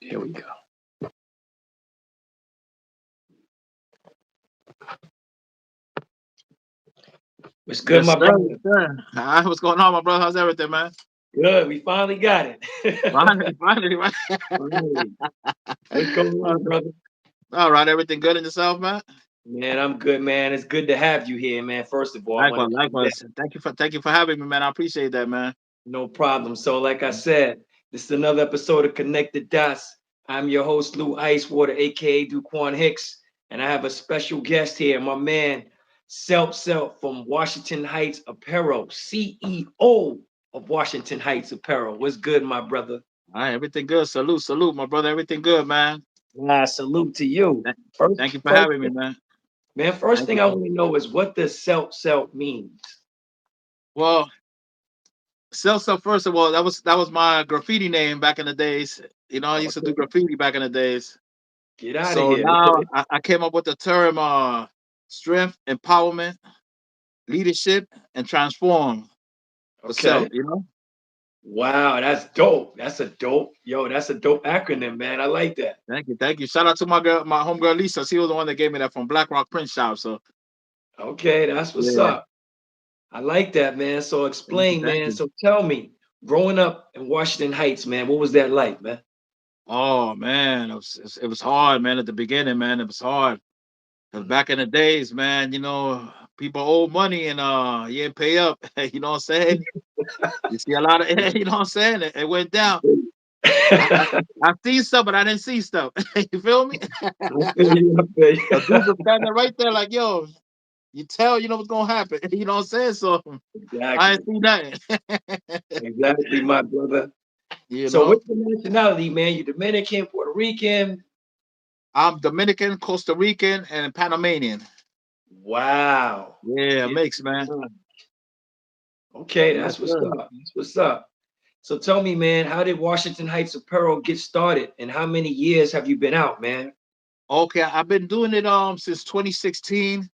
Here we go. What's good, Yes, my sir. brother? Yes, sir. What's going on, my brother? How's everything, man? Good. We finally got it. Finally, finally, right? Finally. What's going on, brother? All right, everything good in yourself, man? Man, I'm good, man. It's good to have you here, man. First of all, I want Likewise, to tell you that. likewise. Thank you for having me, man. I appreciate that, man. No problem. So, like I said, this is another episode of Connected Dots. I'm your host, Lou Icewater, aka Duquan Hicks, and I have a special guest here, my man, Selt from Washington Heights Apparel, CEO of Washington Heights Apparel. What's good, my brother? All right, everything good. Salute, salute, my brother. Everything good, man. Ah, salute to you. Th- First, Thank you for first, having me, man. man. First Thank thing you. I want to know is what does Selt means? Well, Celso, first of all, that was my graffiti name back in the days. I used to do Okay, graffiti back in the days. get out of So here. now Okay, I came up with the term strength, empowerment, leadership, and transform for okay. self, you know? Wow, that's dope. That's a dope acronym, man. I like that. Thank you, thank you. Shout out to my girl, my homegirl Lisa. She was the one that gave me that from Black Rock Print Shop. So Okay, that's what's yeah, up. I like that, man. So thank you, explain, thank man. you. So tell me, growing up in Washington Heights, man, what was that like, man? Oh man, it was hard, man. At the beginning, man, it was hard. Cause Mhm. back in the days, man, people owe money and you didn't pay up. You know what I'm saying? You see a lot of, you know what I'm saying? It went down. I, I I seen stuff, but I didn't see stuff. You feel me? I feel you. I feel The dudes are you. standing right there, like, yo, you know what's gonna happen. You know what I'm saying? So I Exactly. ain't see nothing. Exactly, my brother. You So know, what's your nationality, man? You Dominican, Puerto Rican? I'm Dominican, Costa Rican, and Panamanian. Wow. Yeah, Yeah. mix, man. Okay, Yes, that's what's sir. up. That's what's up. So tell me, man, how did Washington Heights Apparel get started, and how many years have you been out, man? Okay, I've been doing it since 2016,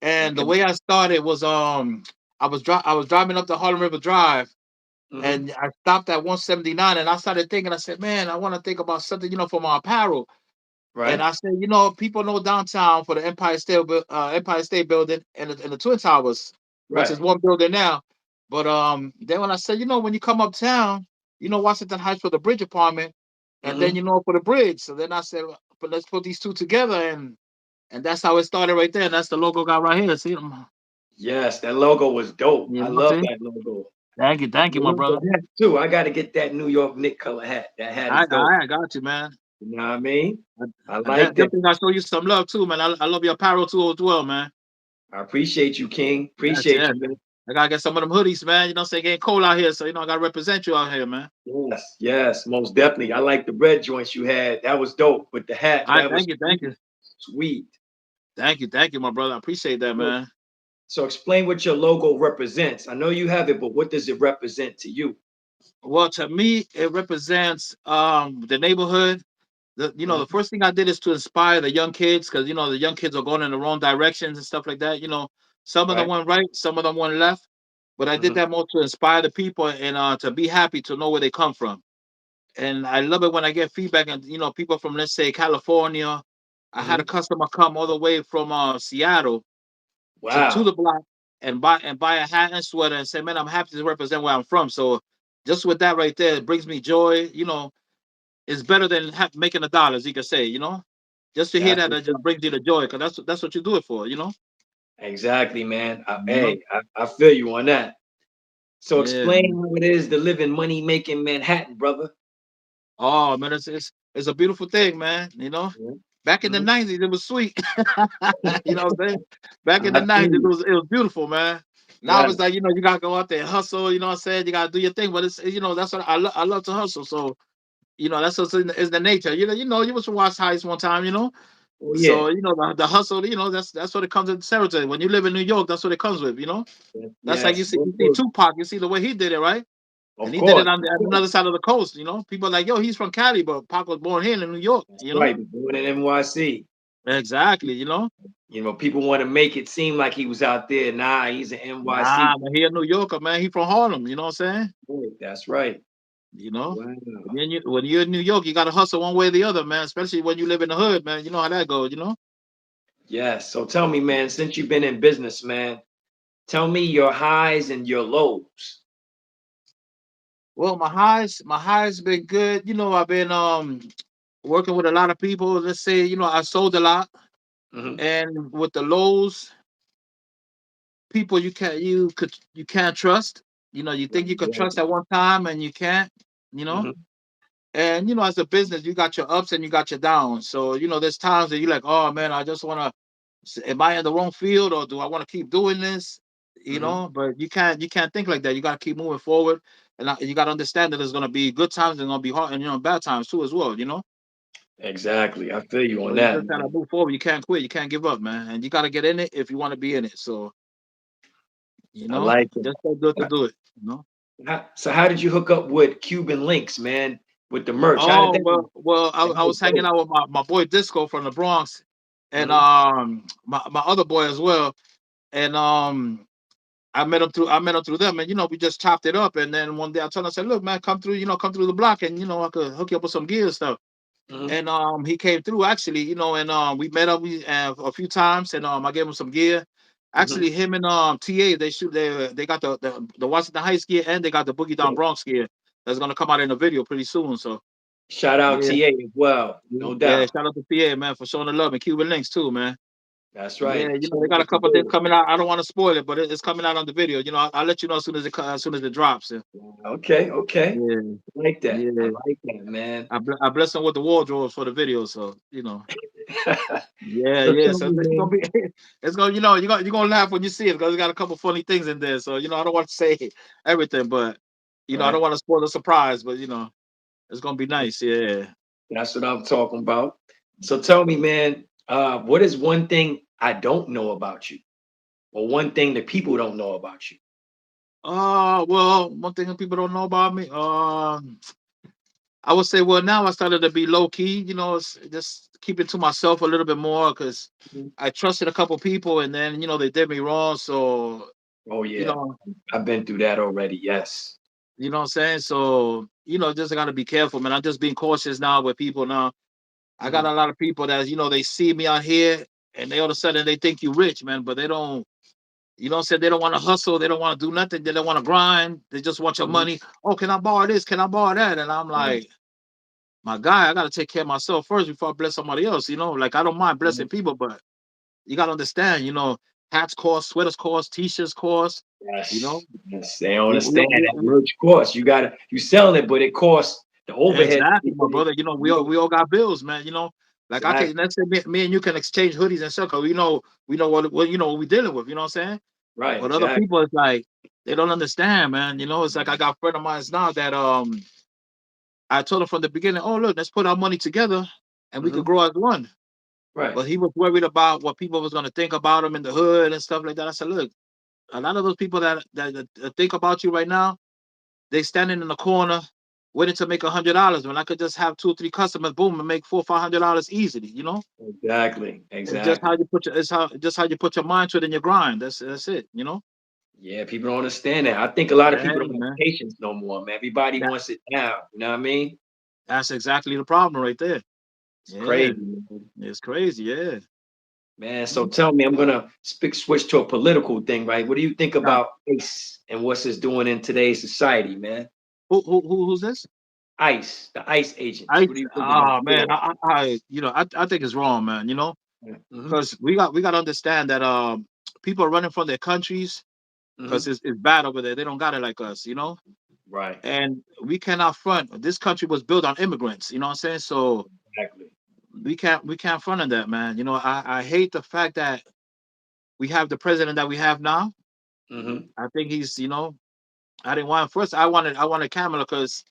and Okay. the way I started was I was driving up the Harlem River Drive, Hmm. and I stopped at 179, and I started thinking. I said, man, I want to think about something, for my apparel. And Right. I said, people know downtown for the Empire State Building and the Twin Towers, which is Right. one building now. But then when I said, when you come uptown, Washington Heights for the bridge apartment, and then Hmm. for the bridge. So then I said, but let's put these two together, and that's how it started right there. And that's the logo got right here. See, Yes, that logo was dope. you I know, love see, that logo. thank I you, my love brother. the hat too. I got to get that New York Nick color hat. That hat is dope. I got you, man. You know what I mean? I, I I like that. definitely got to show you some love too, man. I love your apparel too as well, man. I appreciate you, King. Yes, Appreciate yes. you, man. I gotta get some of them hoodies, man. You know, say getting cold out here, so I gotta represent you out here, man. Yes, yes, most definitely. I like the red joints you had. That was dope. With the hat, I that was thank you, sweet. Sweet. thank you, my brother. I appreciate that, So, man. so explain what your logo represents. I know you have it, but what does it represent to you? Well, to me, it represents the neighborhood. The Mhm. first thing I did is to inspire the young kids because the young kids are going in the wrong directions and stuff like that. Some of them Right. went right, some of them went left, but I did Mhm. that more to inspire the people and to be happy to know where they come from. And I love it when I get feedback and people from, let's say, California. I had a Mhm. customer come all the way from Seattle to Wow. the block and buy a hat and sweater and say, man, I'm happy to represent where I'm from. So just with that right there, it brings me joy. It's better than making the dollars, you can say. Just to hear That's that, what's that just up. brings you the joy because that's what you do it for. Exactly, man. You know? I feel you on that. So Yeah, explain man. how it is to live in money making Manhattan, brother. Oh man, it's a beautiful thing, man. Mhm. Back in the Mhm. 90s, it was sweet. You know what I'm saying? Back in the I feel 90s, it you. was it was beautiful, man. Now Yes. it's like, you gotta go out there and hustle, you know what I'm saying? You gotta do your thing, but that's what I love to hustle. So, that's what's is the nature. You was from Watch Heights one time, Oh yeah. So, the hustle, that's what it comes with the territory. When you live in New York, that's what it comes with. That's like Yes. you see Tupac, you see the way he did it, right? And Of he did course. it on Of the course. other side of the coast. People are like, yo, he's from Cali, but Pac was born here in New York. That's right. Born in NYC. Exactly. People want to make it seem like he was out there. Nah, he's an NYC. Nah, man, he a New Yorker, man. He from Harlem, you know what I'm saying? Boy. That's right. You know, Wow. when you're in New York, you gotta hustle one way or the other, man. Especially when you live in the hood, man. You know how that goes. You know. Yes. So tell me, man, since you've been in business, man, tell me your highs and your lows. Well, my highs been good. You know, I've been working with a lot of people. Let's say, you know, I sold a lot, Hmm. and with the lows, people you can't trust. You know, you think you could trust at one time and you can't. You know, Hmm. and you know, as a business, you got your ups and you got your downs. So you know, there's times that you're like, oh man, I just wanna. Am I in the wrong field or do I want to keep doing this? You Hmm. know, but you can't think like that. You got to keep moving forward, and you got to understand that there's gonna be good times and gonna be hard, and you know, bad times too as well. You know. Exactly. I feel you on So you that, just gotta man. move forward. You can't quit. You can't give up, man. And you gotta get in it if you want to be in it. So you I know, like it. just so good to do it. You know. So how did you hook up with Cuban Links, man, with the merch? How did Oh that that I was was hanging dope. out with my boy Disco from the Bronx, and Hmm. my other boy as well, and I met him through them, and you know we just chopped it up. And then one day I told him, I said, look man, come through, you know, come through the block, and you know I could hook you up with some gear and stuff. Hmm. And he came through actually, you know, and we met up a few times, and I gave him some gear. Hmm. Actually, him and TA they got the Washington Heights gear and they got the Boogie Down Bronx gear that's gonna come out in a video pretty soon. So Shout out yeah, TA as well, no yeah, doubt. shout out to TA man for showing the love and Cuban Links too, man. That's Yeah, right. you know Shout they got a out to couple things Dave. coming out. I don't want to spoil it, but it's coming out on the video. You know, I'll let you know as soon as it drops. Yeah, Okay, okay. yeah, I like that. I yeah. like that, man. I bless them with the wardrobes for the video, so you know. Yeah, So yeah. tell So me, it's gonna man. be, it's gonna, you know, you're gonna laugh when you see it because it's got a couple funny things in there. So you know, I don't want to say everything, but you know, I don't Right. want to spoil the surprise. But you know, it's gonna be nice. Yeah. That's what I'm talking about. So tell me, man, what is one thing I don't know about you? Or one thing that people don't know about you? Well, one thing that people don't know about me, I would say, well, now I started to be low key. You know, it's just keep it to myself a little bit more because Mhm. I trusted a couple people, and then you know they did me wrong. So Oh you yeah. know, I've been through that already. Yes. you know what I'm saying. So you know, just gotta be careful, man. I'm just being cautious now with people now. I got Mhm. a lot of people that you know they see me out here and they all of a sudden they think you rich, man, but they don't. You know what I'm saying? They don't want to hustle. They don't want to do nothing. They don't want to grind. They just want your Mhm. money. Oh, can I borrow this? Can I borrow that? And I'm Right. like, my guy, I got to take care of myself first before I bless somebody else. You know, like I don't mind blessing Right. people, but you got to understand, you know, hats cost, sweaters cost, t-shirts cost. You know, Yes. Yes. They don't we, understand we, that we, merch costs. You selling it, but it costs the overhead. exactly, my brother. You know, we all got bills, man. You know, like I can Exactly. let's say me and you can exchange hoodies and stuff. 'Cause we know what you know what we're dealing with. You know what I'm saying? Right. But other Exactly. people, it's like they don't understand, man. You know, it's like I got a friend of mine now that I told him from the beginning, oh look, let's put our money together and we could Hmm. grow as one. Right. But he was worried about what people was gonna think about him in the hood and stuff like that. I said, look, a lot of those people that think about you right now, they standing in the corner waiting to make $100 when I could just have two or three customers, boom, and make $400 or $500 easily. You know, Exactly. it's just how Exactly. you put your it's how just how you put your mind to it in your grind. That's it. You know. Yeah, people don't understand that. I think a lot of Yeah, people don't have man. patience no more, man. Everybody That wants it now. You know what I mean? that's exactly the problem right there. It's Yeah, crazy, man. it's crazy. Yeah. Man, so tell me, I'm gonna switch to a political thing, right? What do you think Now, about ICE and what's it's doing in today's society, man? who's this? ICE, the ICE agents. I What do you think about ah man, it? you know I think it's wrong, man. You know, Yeah. Hmm. because we got to understand that people are running from their countries because Hmm. it's bad over there. They don't got it like us, you know. Right. And we cannot front. This country was built on immigrants. You know what I'm saying? So Exactly. we can't front on that, man. You know, I hate the fact that we have the president that we have now. Hmm. I think he's you know I didn't want first I wanted Kamala because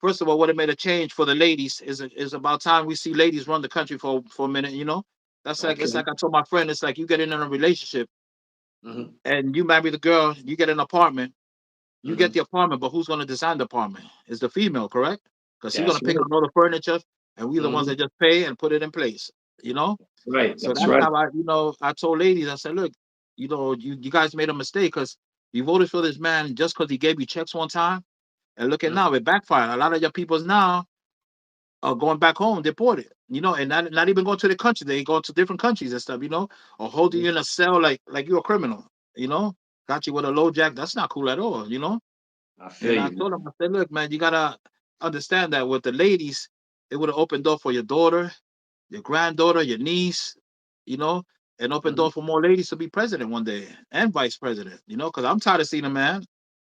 first of all, what it made a change for the ladies is about time we see ladies run the country for a minute. You know, that's like it's Okay. like I told my friend, it's like you get in a relationship Hmm. and you marry the girl, you get an apartment, you get Hmm. the apartment, but who's going to design the apartment? Is the female, correct? Because she's going That's to pick right. out all the furniture, and we the ones Hmm. that just pay and put it in place. You know, Right. so That's that's right. how you know I told ladies, I said, look, you know, you guys made a mistake because you voted for this man just because he gave you checks one time. And look at Mm, now, it backfired. A lot of your peoples now are going back home, deported, and not even going to the country. They go to different countries and stuff, or holding mm. you in a cell like you're a criminal, got you with a low jack. That's not cool at all. I feel And I you, told him, man. I said, look, man, you gotta understand that with the ladies, it would have opened door for your daughter, your granddaughter, your niece, you know, and open Mhm. door for more ladies to be president one day and vice president, because I'm tired of seeing a man.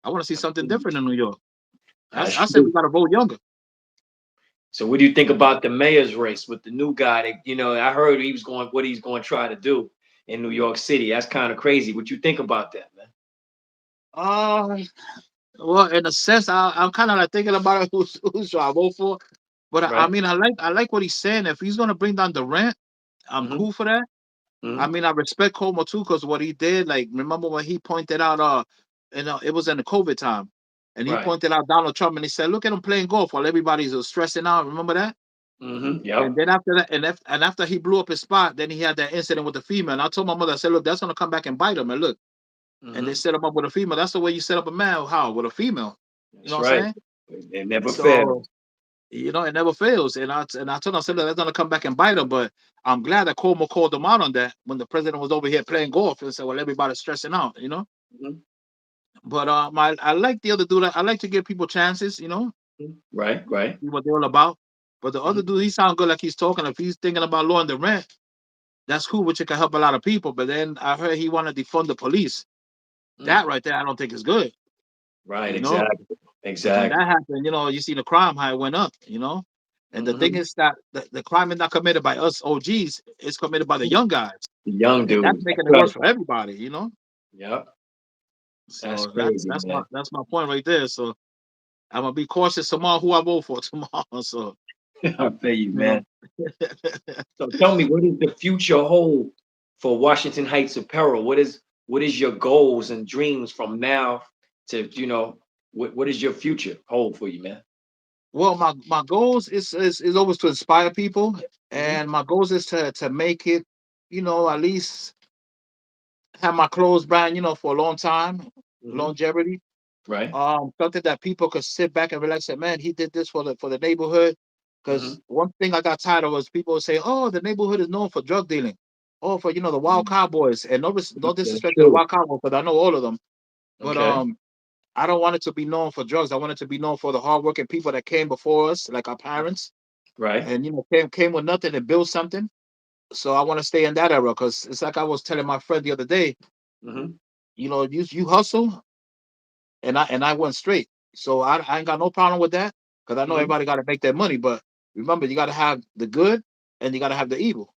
I want to see I something feel you. different in New York. That's I said we true. gotta vote younger. So what do you think about the mayor's race with the new guy? I heard he was going what he's going to try to do in New York City. That's kind of crazy. What you think about that, man? Uh, well, in a sense, I'm kind of like thinking about it, who's should I vote for? But I Right? mean, I like what he's saying. If he's gonna bring down the rent, I'm Mm-hmm. cool for that. I Mm-hmm. mean, I respect Como too, because what he did, like, remember when he pointed out, it was in the COVID time, and he Right. pointed out Donald Trump, and he said, "Look at him playing golf while everybody's stressing out." Remember that? Mm-hmm. And Yep. then after that, and after he blew up his spot, then he had that incident with the female. And I told my mother, I said, "Look, that's gonna come back and bite him." And look, and they Mm-hmm. set him up with a female. That's the way you set up a man. How? With a female. You know That's what I'm right. saying? It never So fails. it never fails. And I told him, I said, "Look, that's gonna come back and bite him." But I'm glad that Cuomo called him out on that when the president was over here playing golf and said, "Well, everybody's stressing out." Mhm. But I like the other dude. I like to give people chances, Mhm. Right. Right. see what they're all about. But the other Mhm. dude, he sounds good like he's talking. If he's thinking about lowering the rent, that's cool, which it can help a lot of people. But then I heard he want to defund the police. Mm. That right there, I don't think is good. Right. You know, Exactly. because when Exactly. that happened, you see the crime how it went up. And the thing Mm-hmm. is that the crime is not committed by us OGs; it's committed by the young guys, The young and that's dudes. That's making it worse right. for everybody. Yep. That's So that's crazy, that's my man. that's my point right there. So I'm gonna be cautious tomorrow who I vote for tomorrow. So I feel you, you know. man. So tell me, what does the future hold for Washington Heights Apparel? What is your goals and dreams from now to what is your future hold for you, man? Well, my goals is always to inspire people, Hmm. and my goals is to make it, at least have my clothes brand, for a long time, Hmm. longevity. Right. Something that people could sit back and relax and, man, he did this for the neighborhood. Hmm. Because one thing I got tired of was people would say, "Oh, the neighborhood is known for drug dealing, oh, for the wild cowboys," and no That's disrespect to the true. wild cowboys, because I know all of them, but Okay. I don't want it to be known for drugs. I want it to be known for the hardworking people that came before us, like our parents, Right. and came with nothing and built something. So I want to stay in that era, because it's like I was telling my friend the other day. Hmm. You hustle, and I went straight. So I ain't got no problem with that, because I know Hmm. everybody got to make their money. But remember, you got to have the good and you got to have the evil.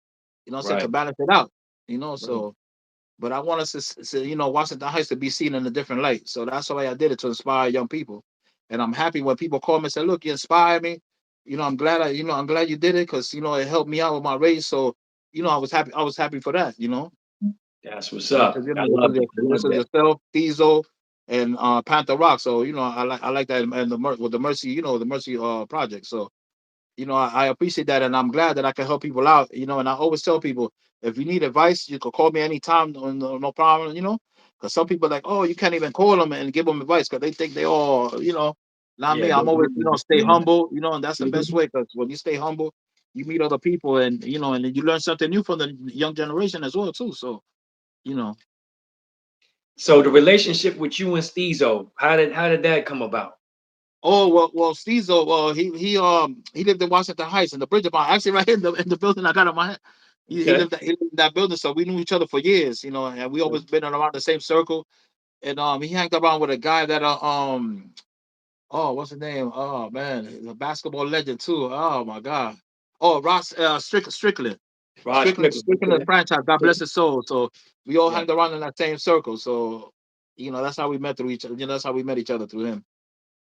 You know what I'm saying, to Right. balance it out. Right. So. But I want us to Washington Heights to be seen in a different light. So that's why I did it, to inspire young people. And I'm happy when people call me and say, "Look, you inspired me." I'm glad you did it, because it helped me out with my race. So I was happy. I was happy for that. That's what's And up. because I this love is it. I this love is that. yourself, Diesel, and Panther Rock. So I like that, and with the Mercy, the Mercy project. So I appreciate that, and I'm glad that I can help people out. And I always tell people, if you need advice, you can call me anytime, no problem. Because some people are like, "Oh, you can't even call them and give them advice because they think they all. Not Yeah. me. I'm Don't always, believe stay it. humble. And that's the best Mhm. way. Because when you stay humble, you meet other people, and then you learn something new from the young generation as well too. So you know. So the relationship with you and Steezo, how did that come about? Oh, well, Stezo, well, he lived in Washington Heights in the bridge about, actually, right here in the building I got on my head. He Okay. lived in that building, so we knew each other for years, and we always been around the same circle. And he hanged around with a guy that oh, what's his name? Oh man, he's a basketball legend too. Oh my God. Oh, Ross Strickland. Rod Strickland Strickland. the franchise. God bless his soul. So we all Yeah, hanged around in that same circle. So that's how we met through each other. That's how we met each other through him.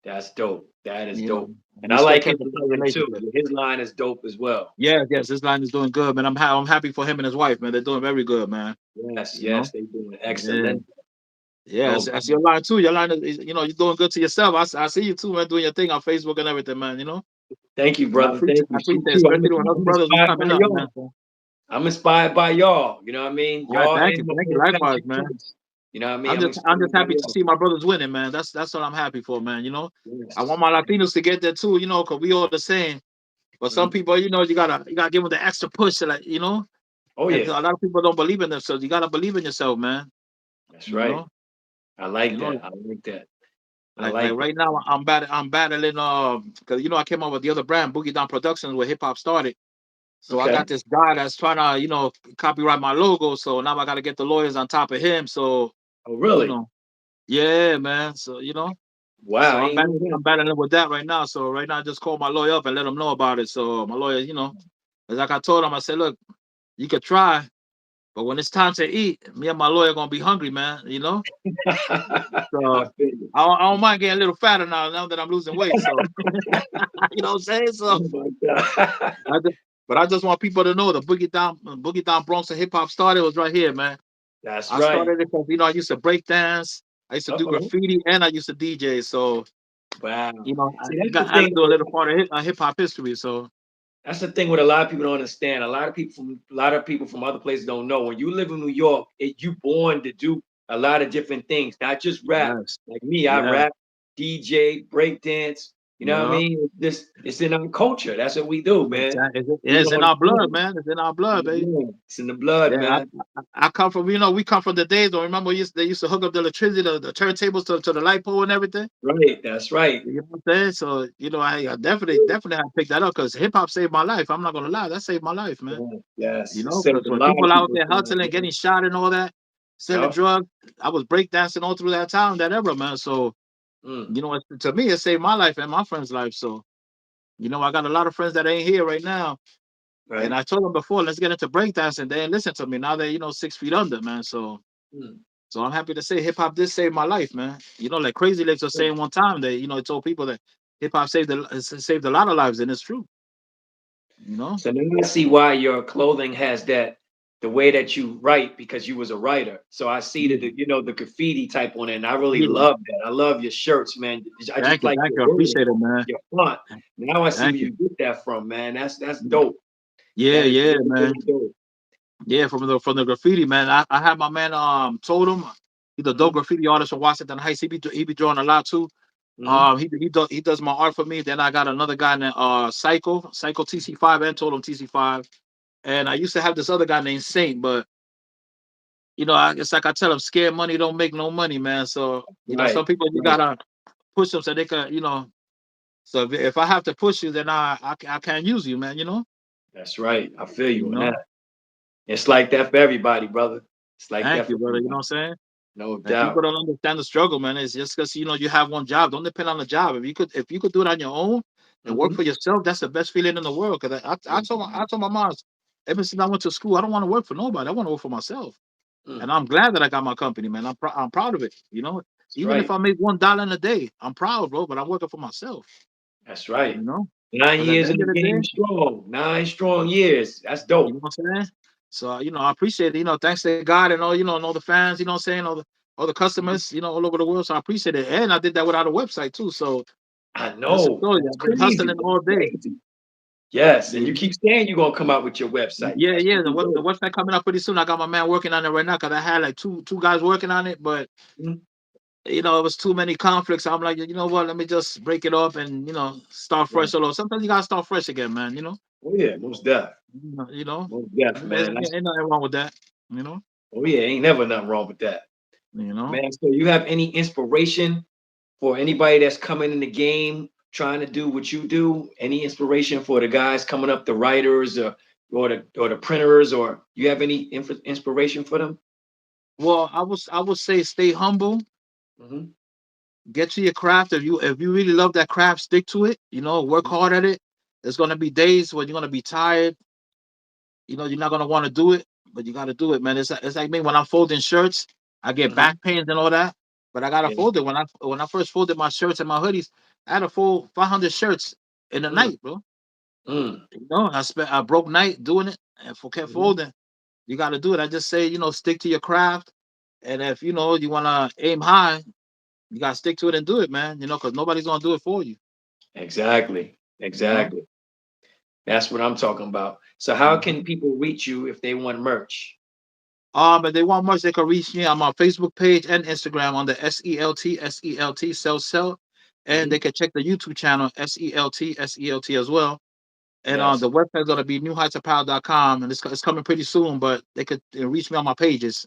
that's dope. That is You know, dope. And we I still like kept his a tight line too. relationship. His line is dope as well. Yes, yes, this line is doing good, man. I'm happy for him and his wife, man. They're doing very good, man. Yes, You know, yes, they doing yeah, excellent. yeah. No That's your doubt. line too. Your line is, you're doing good to yourself. I see you too, man, doing your thing on Facebook and everything, man. Thank you, And I brother. appreciate, Thank I you. appreciate, You it, too. especially when other I'm brothers is inspired by coming up, man. y'all. So, I'm inspired by y'all. You know what I mean? all right, Y'all thank ain't you, no thank you. Likewise, fantastic man. tools. You know what I mean? I'm I'm just explaining happy to myself. see my brothers winning, man. That's what I'm happy for, man. I want Yes. my Latinos to get there too, because we all the same. But some Mhm. people, you gotta give them the extra push, like, Oh and yeah, a lot of people don't believe in themselves. You gotta believe in yourself, man. that's You right. know, I you like know, that. I like that. I like like that. right now I'm battling because I came up with the other brand, Boogie Down Productions, where hip hop started. So I Okay. got this guy that's trying to, copyright my logo. So now I got to get the lawyers on top of him. So, Oh you really? know, yeah, man. So, Wow, so I I'm ain't know battling, that. I'm battling with that right now. So right now I just called my lawyer up and let him know about it. So my lawyer, like I told him, I said, look, you could try, but when it's time to eat, me and my lawyer gonna be hungry, man. I So feel you. I don't mind getting a little fatter now that I'm losing weight. So you know what I'm saying? So Oh my God. I just, but I just want people to know the Boogie Down Bronx and hip hop started was right here, man. That's I right. started it because I used to break dance, I used to do Uh-oh. graffiti, and I used to DJ. So Wow. I See, that's the got to thing. do a little part of hip hop history. So That's the thing what a lot of people don't understand. A lot of people from other places don't know. When you live in New York, you born to do a lot of different things, not just rap. yes, Like me, I yeah, rap, DJ, break dance. You know what I yeah. mean? It's in our culture. That's what we do, man. It's People in don't our blood, understand. man. It's in our blood, baby. It's in the blood, Yeah, man. I come from, we come from the days. Don't remember they used to hook up the electricity, the turntables to the light pole and everything. Right. That's right. You know what I'm saying? So I definitely have to pick that up because hip hop saved my life. I'm not gonna lie, that saved my life, man. Yeah, yes. It Because saved a when lot of people out people's there lives, hustling, man. getting shot and all that, selling Yep. drugs, I was breakdancing all through that time, that era, man. So, Mm, to me, it saved my life and my friends' life. So, I got a lot of friends that ain't here right now. And right. I told them before, let's get into breakdancing. They ain't listen to me. Now they're, 6 feet under, man. Mm. So I'm happy to say hip hop did save my life, man. Like Crazy Legs was saying one time that, it told people that hip hop saved a lot of lives, and it's true, you know? So now I see why your clothing has the way that you write because you was a writer. So I see Yeah, the graffiti type on it, and I really yeah. love that. I love your shirts, man. I just like Thank your you. I wording, appreciate it, man. your font. Now I see where Thank you. you get that from, man. That's dope. Yeah, That is yeah, really, man. really dope. Yeah, from the graffiti, man. I had my man told him he's a dope Hmm. graffiti artist from Washington Heights. He be drawing a lot too. Hmm. He does my art for me. Then I got another guy named Psycho TC5, and told him TC5. And I used to have this other guy named Saint, but it's like I tell him, scared money don't make no money, man. So some Right, people you right. gotta push them so they can, So if I have to push you, then I can't use you, man. That's right. I feel You you on know. that. It's like that for everybody, brother. It's like Thank that you, for brother. You know everybody. what I'm saying? No And people doubt. don't understand the struggle, man. It's just because you have one job. Don't depend on the job. If you could do it on your own and work Hmm. for yourself, that's the best feeling in the world. Because I told my mom, ever since I went to school, I don't want to work for nobody. I want to work for myself. Mm. And I'm glad that I got my company, man. I'm proud of it. That's Even if right. I make $1 in a day, I'm proud, bro. But I'm working for myself. That's You right. know, 9 years because at in the the end of the game day, strong. 9 strong years. That's you dope. know what I'm saying. So I appreciate it. Thanks to God and all the fans. You know what I'm saying, all the Mhm. customers. All over the world. So I appreciate it. And I did that without a website too. So I that's a know. story. That's I've been crazy. hustling all That's day. crazy. Yes, and You you know? keep saying you're gonna come out with your website. Yeah, That's yeah. The, really web, the dope. website coming up pretty soon. I got my man working on it right now because I had like two guys working on it, but Mhm. it was too many conflicts. I'm like, you know what? Let me just break it up and start Right. fresh. Although sometimes you gotta start fresh again, man. Oh yeah, most deaf. You know, Most deaf, there's man. ain't nothing wrong with that. You know, Oh yeah, ain't never nothing wrong with that. you know. Man, so you have any inspiration for anybody that's coming in the game trying to do what you do? Any inspiration for the guys coming up, the writers or the printers, or you have any inspiration for them? Well, I would say stay humble, Hmm. get to your craft. If you really love that craft, stick to it. Work hard at it. There's gonna be days when you're gonna be tired. You're not gonna want to do it, but you gotta do it, man. It's like me when I'm folding shirts, I get Hmm. back pains and all that, but I gotta Yeah. fold it. When I first folded my shirts and my hoodies, I had to fold 500 shirts in a Mm, night, bro. mm, I broke night doing it and kept mhm. folding. You gotta do it. I just say, stick to your craft, and if you wanna aim high, you gotta stick to it and do it, man. Because nobody's gonna do it for you. Exactly. You know. Exactly. That's what I'm talking about. So how Mhm. can people reach you if they want merch? If they want much, they can reach me on my Facebook page and Instagram on the SELT Selt, and they can check the YouTube channel SELT as well. And Yes. the website is gonna be newheightsapparel.com, and it's coming pretty soon. But they could reach me on my pages,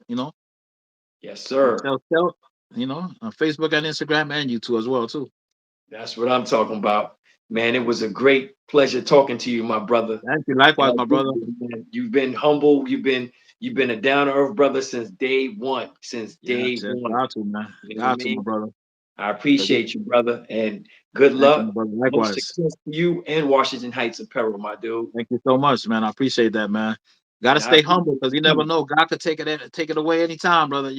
Yes, sir. Selt, on Facebook and Instagram and YouTube as well too. That's what I'm talking about. Man, it was a great pleasure talking to you, my brother. Thank you, likewise, my brother. Man, you've been humble. You've been a down to earth brother since day one. Since day Yes, one. got to, man. You know what I Got to, mean? my brother. I appreciate you, brother, and good Thank you, my luck. brother. Much Likewise. success to you and Washington Heights Apparel, my dude. Thank you so much, man. I appreciate that, man. Got to And I stay humble because you never appreciate you. know. God could take it away anytime, brother.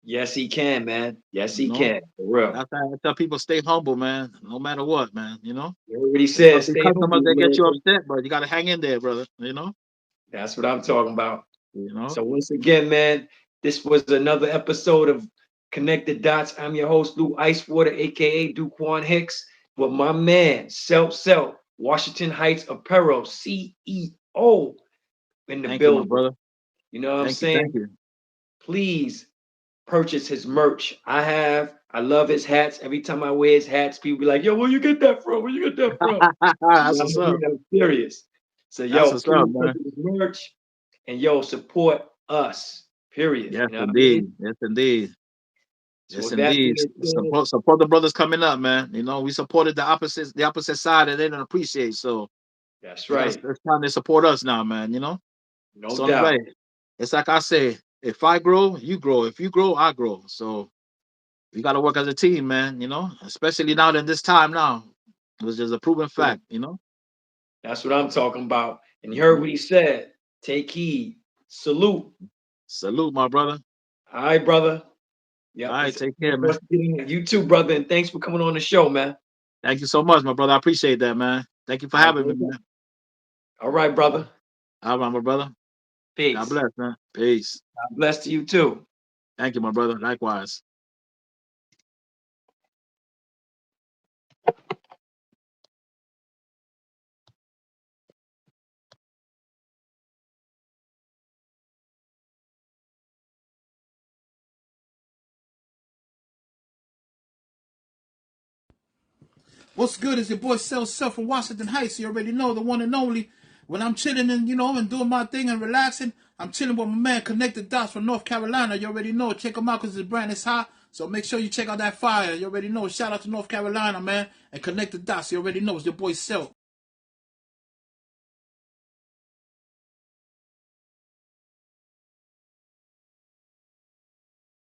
Yes, he can, man. Yes, You he know. can. For real. That's why I tell people stay humble, man. No matter what, man. You already There's said gonna be stay customers humble, that get man. you upset, but you gotta hang in there, brother. That's what I'm talking about. You know. So once again, man, this was another episode of Connected Dots. I'm your host, Lou Icewater, aka Duquan Hicks, with my man, Selt, Washington Heights Apparel, CEO in the Thank you, my building. brother. You know what I'm Thank you. saying? Thank you. Please purchase his merch. I love his hats. Every time I wear his hats, people be like, yo, where you get that from? Where you get that from? That's what's up. I'm serious. So, That's yo, what's please up, man. purchase his merch and yo, support us. Period. Yes, You know what I indeed. mean? Yes, indeed. So Yes, with that indeed. being said, Support the brothers coming up, man. We supported the opposite side, and they didn't appreciate. So that's it's right. time they support us now, man. It's No the only way. doubt. It's like I say, if I grow, you grow. If you grow, I grow. So we got to work as a team, man. Especially now in this time now, it was just a proven fact. That's what I'm talking about. And you heard Mhm. what he said. Take heed. Salute. Salute, my brother. All right, brother. All Yep. right, It's take care, man. you too, brother. And thanks for coming on the show, man. Thank you so much, my brother. I appreciate that, man. Thank you for All right, having me, man. all right, brother. All right, my brother. God Peace. bless, man. Peace. God bless to you too. Thank you, my brother. Likewise. What's good is your boy Selt from Washington Heights. You already know, the one and only. When I'm chilling and doing my thing and relaxing, I'm chilling with my man Connected Dots from North Carolina. You already know. Check him out because his brand is hot. So make sure you check out that fire. You already know. Shout out to North Carolina, man. And Connected Dots. You already know. It's your boy Selt.